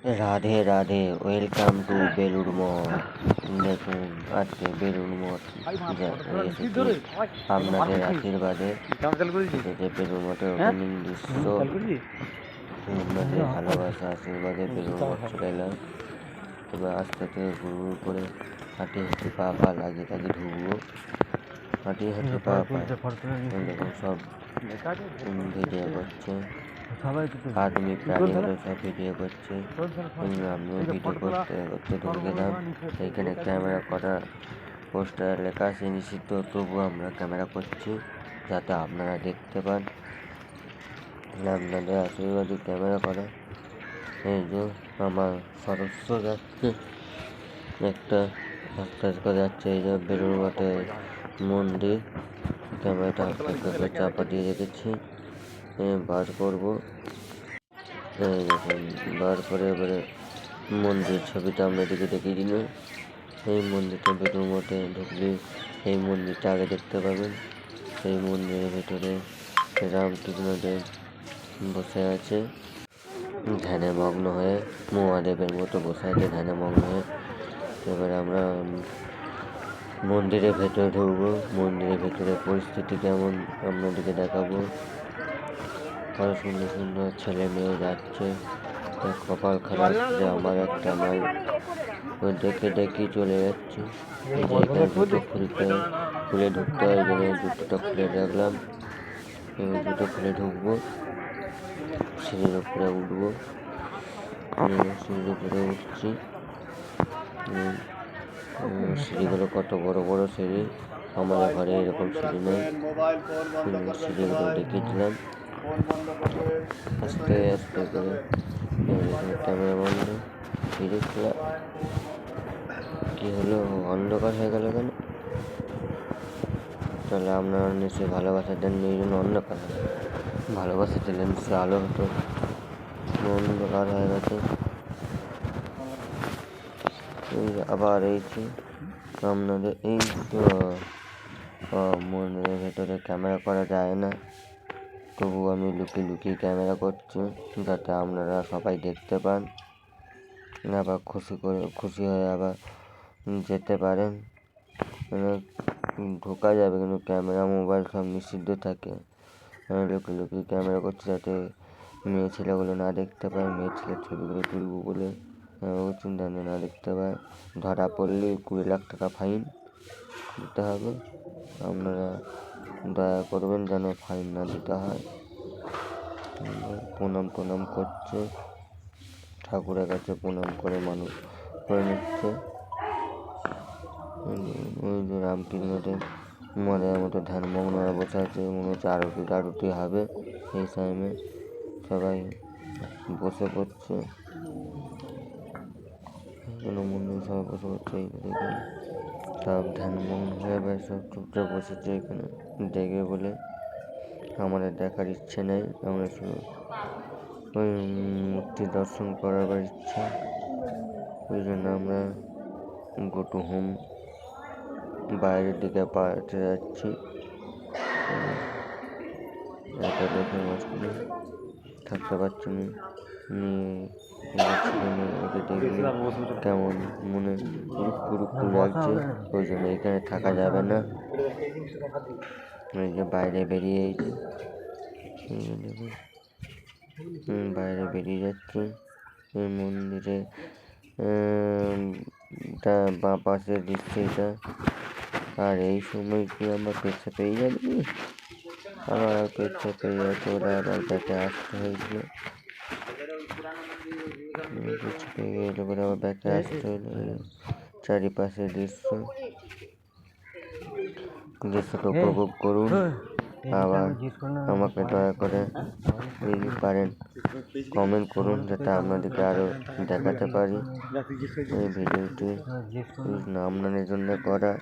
Radhe Radhe, welcome to Belur Math. দেখুন আজকে বেলুড় মঠ এসেছি আপনাদের আশীর্বাদে। যে বেলুড় মঠের ওপেনিং দৃশ্য, আপনাদের ভালোবাসা আশীর্বাদে বেলুড় মঠ চলে এলাম। এবার আস্তে আস্তে ঘুরু করে হাঁটি হাঁটি পা পা লাগিয়ে তাকে ঢুকবো। হাঁটি হাঁটি পা পা দেখুন সব ভিডিও করছে, আদমি প্রাণীগুলো সব ভিডিও করছে। আমিও ভিডিও করতে করতে ঢুকে গেলাম। এইখানে ক্যামেরা করা পোস্টার লেখা আছে নিষিদ্ধ, তবুও আমরা ক্যামেরা করছি যাতে আপনারা দেখতে পান। আপনাদের আশীর্বাদী ক্যামেরা করা। এই যে আমার সদস্য যাচ্ছে, একটা আস্তে আস্তে করে যাচ্ছে। এই যে বেলুড় মঠের মন্দির, ক্যামেরাটা আস্তে আস্তে চাপা দিয়ে রেখেছি, বার করবো। এই দেখুন বার করে এবারে মন্দির ছবিটা আপনাদেরকে দেখিয়ে দিল। এই মন্দিরটা বেলুড় মঠে ঢুকলে এই মন্দিরটা আগে দেখতে পাবেন। এই মন্দিরের ভেতরে রামকৃষ্ণদেব বসে আছে ধ্যানে মগ্ন হয়ে, মহাদেবের মতো বসে আছে ধ্যানে মগ্ন হয়ে। এবারে আমরা মন্দিরের ভেতরে ঢুকবো। মন্দিরের ভেতরে পরিস্থিতি কেমন আপনাদেরকে দেখাবো। আরো সুন্দর সুন্দর ছেলে মেয়ে যাচ্ছে। কপাল খারাপ যে আমার একটা মাল দেখে দেখি চলে যাচ্ছে। এই যে এখানে জুতো খুলে ঢুকতে হয়, এখানে জুতোটা খুলে রাখলাম। এবার জুতো খুলে ঢুকবো, সিঁড়ির উপরে উঠবো। সিঁড়ির উপরে উঠছি। সিঁড়িগুলো কত বড় বড় সিঁড়ি, আমাদের ঘরে এরকম সিঁড়ি নেই। সিঁড়িগুলো দেখিয়েছিলাম আস্তে আস্তে করে। ক্যামেরা বন্ধ, সিঁড়ি খোলা। কি হলো, অন্ধকার হয়ে গেল কেন? তাহলে আপনারা নিশ্চয়ই ভালোবাসা দেননি, এই জন্য অন্ধকার। ভালোবাসা দিলে নিশ্চয়ই আলো হতো, অন্ধকার হয়ে গেছে। আবার এইছি আপনাদের এই মন্দিরের ভেতরে ক্যামেরা করা যায় না, তবু আমি লুকিয়ে লুকিয়ে ক্যামেরা করছি যাতে আপনারা সবাই দেখতে পান, আবার খুশি হয়ে আবার যেতে পারেন। ঢোকা যাবে কিন্তু ক্যামেরা মোবাইল সব নিষিদ্ধ থাকে। আমি লুকিয়ে লুকিয়ে ক্যামেরা করছি যাতে মেয়ে ছেলেগুলো না দেখতে পায়, মেয়ে ছেলের ছবিগুলো তুলবো বলে চিন্তা না দেখতে পায়। ধরা পড়লে 20 লাখ টাকা ফাইন দিতে হবে। আপনারা দয়া করবেন যেন ফাইন না দিতে হয়। প্রণাম করছে, ঠাকুরের কাছে প্রণাম করে মানুষ করে নিচ্ছে। ওই যে রামকৃষ্ণদেব মনের মতো ধ্যানমগ্ন হয়ে বসে আছে, মনে হচ্ছে আরতি হবে। এই টাইমে সবাই বসে পড়ছে, মন্দির সবাই বসে পড়ছে। সব ধ্যানমগ্ন হয়ে সব চুপচাপ বসেছে এখানে দেখবে বলে। আমাদের দেখার ইচ্ছে নেই, আমরা শুধু ওই মূর্তি দর্শন করার ইচ্ছা। ওই জন্য আমরা গো টু হোম বাইরের দিকে পাল্টে যাচ্ছি। একা দেখে মস্তি থাকতে পারছি না, কেমন মনে রুক্কু লাগছে, ওই জন্য এখানে থাকা যাবে না। ওই যে বাইরে বেরিয়েছি, বাইরে বেরিয়ে যাচ্ছে। এই মন্দিরে বাঁ পাশের দৃশ্য এটা। আর এই সময় কি আমরা পেছনে পেয়ে যাচ্ছি, আমার পেছনে পেয়ে যাচ্ছে। ওরা আবার ব্যাকে আসতে হয়েছিল, আবার ব্যাকে আসতে হলো। চারিপাশের দৃশ্যটা উপভোগ করুন। আবার আমাকে দয়া করে যদি পারেন কমেন্ট করুন যাতে আপনাদেরকে আরও দেখাতে পারি। এই ভিডিওটি আপনাদের জন্য করা।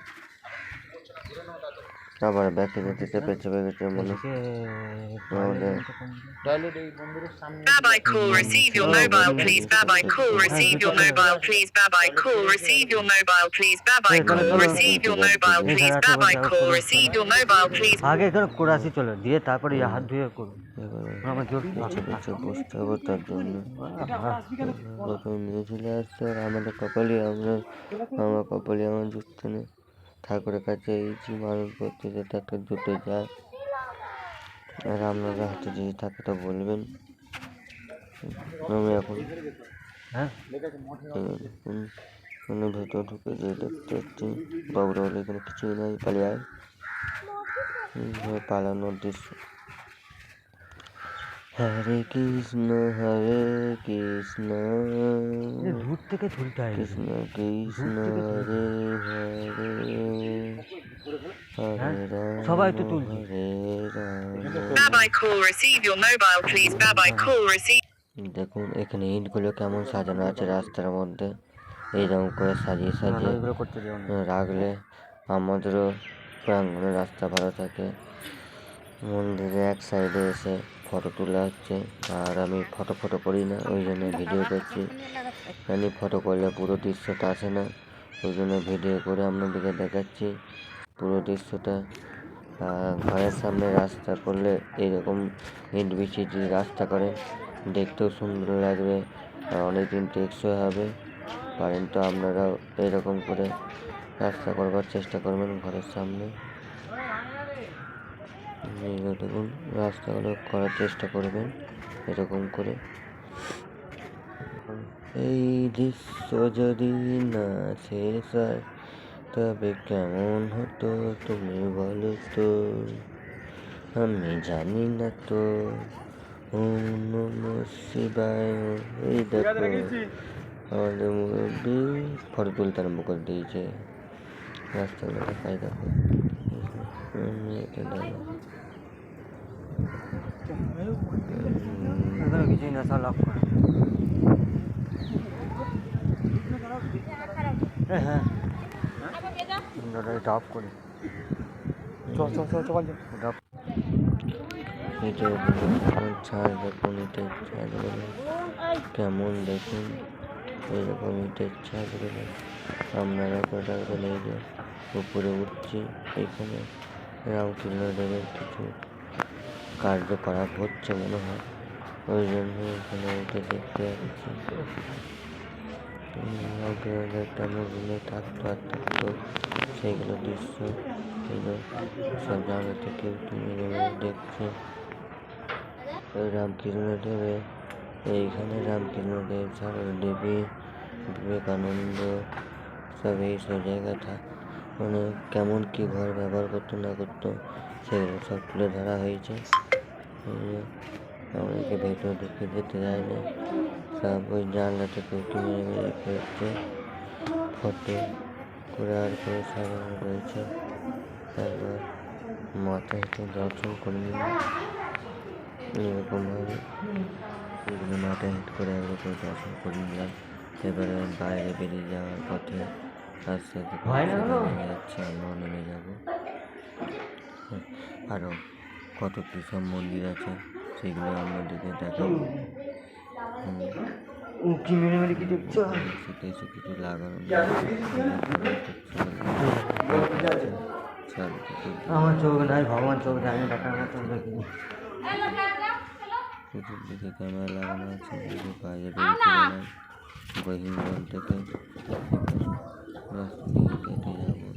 আবার ব্যাকে যেতে চেপে গেছে মনে Babai call, receive your mobile please. Babai call, receive your mobile please. Babai call, receive your mobile please. Babai call, receive your mobile please. Babai call, receive your mobile please. আগে এখানে কোরাসি চলো দিয়ে তারপরে হাত ধুয়ে করুন। পিছু পিছু বসতে হবে, তার জন্য প্রথমে নিয়ে চলে আসছে। আর আমার কপালে আমার জুটতে নেই। ঠাকুরের কাছে এইছি মানুষ করতে, যেটা একটা জুটে যায়। আর আপনাদের হাতে যদি থাকে তো বলবেন। আমি এখন ভেতর ঢুকে যেয়ে দেখতে পাচ্ছি বাবুরা বলে এখানে কিছুই নাই, পালিয়ে আয়। পালানোর দৃশ্য। হরে কৃষ্ণ কৃষ্ণ দূর থেকে ঝুলতে হয়। কৃষ্ণ কৃষ্ণ হরে হরে হরে রাম সবাই তো তুলছে। হরে Ram. Babai call, receive your mobile, please. Babai call, receive. দেখুন এখানে ইটগুলো কেমন সাজানো আছে রাস্তার মধ্যে, এইরকম করে সাজিয়ে সাজিয়ে রাখলে আমাদেরও প্রাঙ্গণে রাস্তা ভালো থাকে। মন্দিরের এক সাইডে এসে ফটো তোলা হচ্ছে, আর আমি ফটো করি না, ওই জন্য ভিডিও করছি। জানি ফটো করলে পুরো দৃশ্যটা আসে না, ওই জন্য ভিডিও করে আপনাদেরকে দেখাচ্ছি পুরো দৃশ্যটা। ঘরের সামনে রাস্তা করলে এইরকম ইট বিছিয়ে যদি রাস্তা করেন দেখতেও সুন্দর লাগবে, অনেকদিন টেকসই হবে। পারেন তো আপনারাও এইরকম করে রাস্তা করবার চেষ্টা করবেন ঘরের সামনে। দেখুন রাস্তাগুলো করার চেষ্টা করবেন এরকম করে। এই দৃশ্য যদি না শেষ হয় তবে কেমন হতো তুমি বলো তো, আমি জানি না তো। ওম নমঃ শিবায়। এই দেখো আমাদের মুরব্বী ফটো তুলতে আরম্ভ করে দিয়েছে। রাস্তাগুলো দেখাই দেখো, এটা দেখো কিছুই নেশা লাভ করে। হ্যাঁ ডাব করে ছাড় দেখুন, ইটের ছাদগুলো কেমন দেখুন, এইরকম ইটের ছাদগুলো আপনারা করে রাখবেন। এই যে উপরে উঠছি, এখানে রামকৃষ্ণদেবের কিছু কার্যকলাপ হচ্ছে মনে হয়, ওই জন্য এখানে উঠে দেখতে যাচ্ছি। রামকৃষ্ণদেব তেমন দিনে থাকতো আর থাকতো, সেইগুলো দৃশ্য এগুলো সব জায়গা থেকে দেখছে। রামকৃষ্ণদেবের এইখানে রামকৃষ্ণদেব, সারদা দেবী, বিবেকানন্দ সব এইসব জায়গাটা মানে কেমন কী ঘর ব্যবহার করতো না করতো সেগুলো সব তুলে ধরা হয়েছে। আমাদেরকে ভেতরে ঢুকে যেতে যায় না, সব ওই জানলা থেকে উঠে মেরে মেরে ফেলছে। ফটো করে আর করে সাজানো রয়েছে। তারপর মাথায় একটু দর্শন করে নিলাম এরকমভাবে, এগুলো মাথায় হেঁট করে একবার করে দর্শন করে নিলাম। এবারে বাইরে বেরিয়ে যাওয়ার পথে রাস্তা থেকে নেমে যাচ্ছে, আমরাও নেমে যাবো। আরও কত কী সব মন্দির আছে সেগুলো আপনাদেরকে দেখাবো। উঁকি মেরে মেরে কি দেখছো? সেটা এসে কিছু লাগানো আমার চোখ নাই, ভগবান চোখ জানি, দেখার মতো দেখিনি। চতুর্দিকে ক্যামেরা লাগানো আছে, বাইরে বেরিয়েছিলাম বহির্মহল থেকে। রাস্তা দিয়ে কেটে যাবো।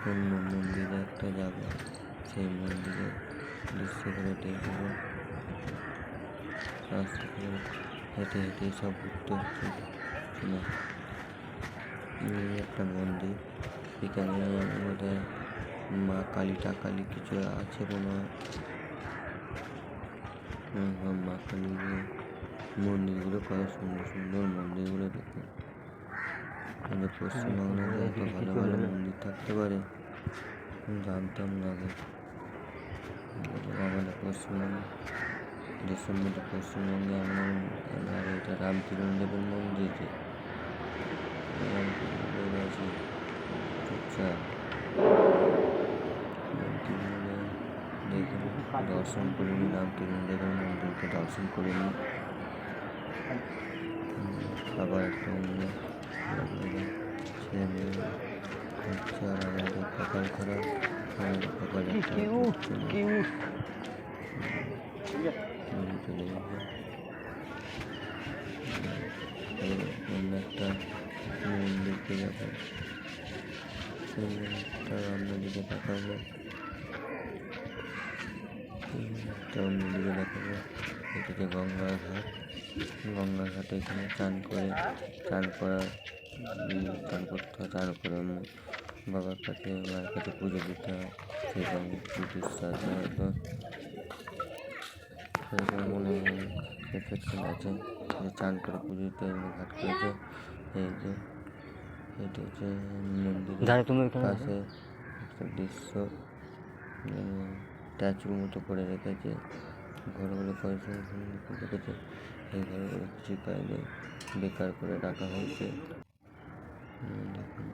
অন্য মন্দিরে একটা যাবো, সেই মন্দিরের দৃশ্যগুলো দেখবো। রাস্তা থেকে হেঁটে হেঁটে সব ঘুরতে হচ্ছে। একটা মন্দির, এখানে আমাদের মা কালী কিছু আছে মনে হয়। মা কালীর মন্দিরগুলো কত সুন্দর সুন্দর মন্দিরগুলো দেখুন। আমাদের পশ্চিমবাংলাতে এত ভালো ভালো মন্দির থাকতে পারে জানতাম না আগে। আমাদের পশ্চিমবঙ্গে দেশের মধ্যে পশ্চিমবঙ্গে আমার এটা রামকৃষ্ণদেবের মন্দির, যে রামকৃষ্ণদেব আছে চুপচাপ দেখুন দর্শন করে নিন, রামকৃষ্ণদেবের মন্দিরকে দর্শন করে নিন। আবার একটা অন্য এখানে হচ্ছে আর আমাদের কপাল খারাপ, আমাদের কপালে একটা হচ্ছে না। চলে গেছে। অন্য একটা মন্দিরকে দেখো, সেই মন্দিরটা অন্যদিকে তাকাবো, একটা অন্যদিকে দেখাবো। এটা হচ্ছে গঙ্গার ঘাট। গঙ্গার ঘাটে এখানে চান করে চান করে বাবার কাছে মায়ের কাছে পুজো দিতে হয়। সেরকম বিশ্বাস হয়তো সেরকম মনে রিফ্লেকশন আছে যে চান করে পুজো দিতে ঘাট করেছে। এই যে এটা হচ্ছে মন্দিরের পাশে একটা দৃশ্য, স্ট্যাচুর মতো করে রেখেছে। ঘরগুলো পয়সা রেখেছে, এই ঘরগুলো কিছু কাজ নেই, বেকার করে রাখা হয়েছে। দেখুন।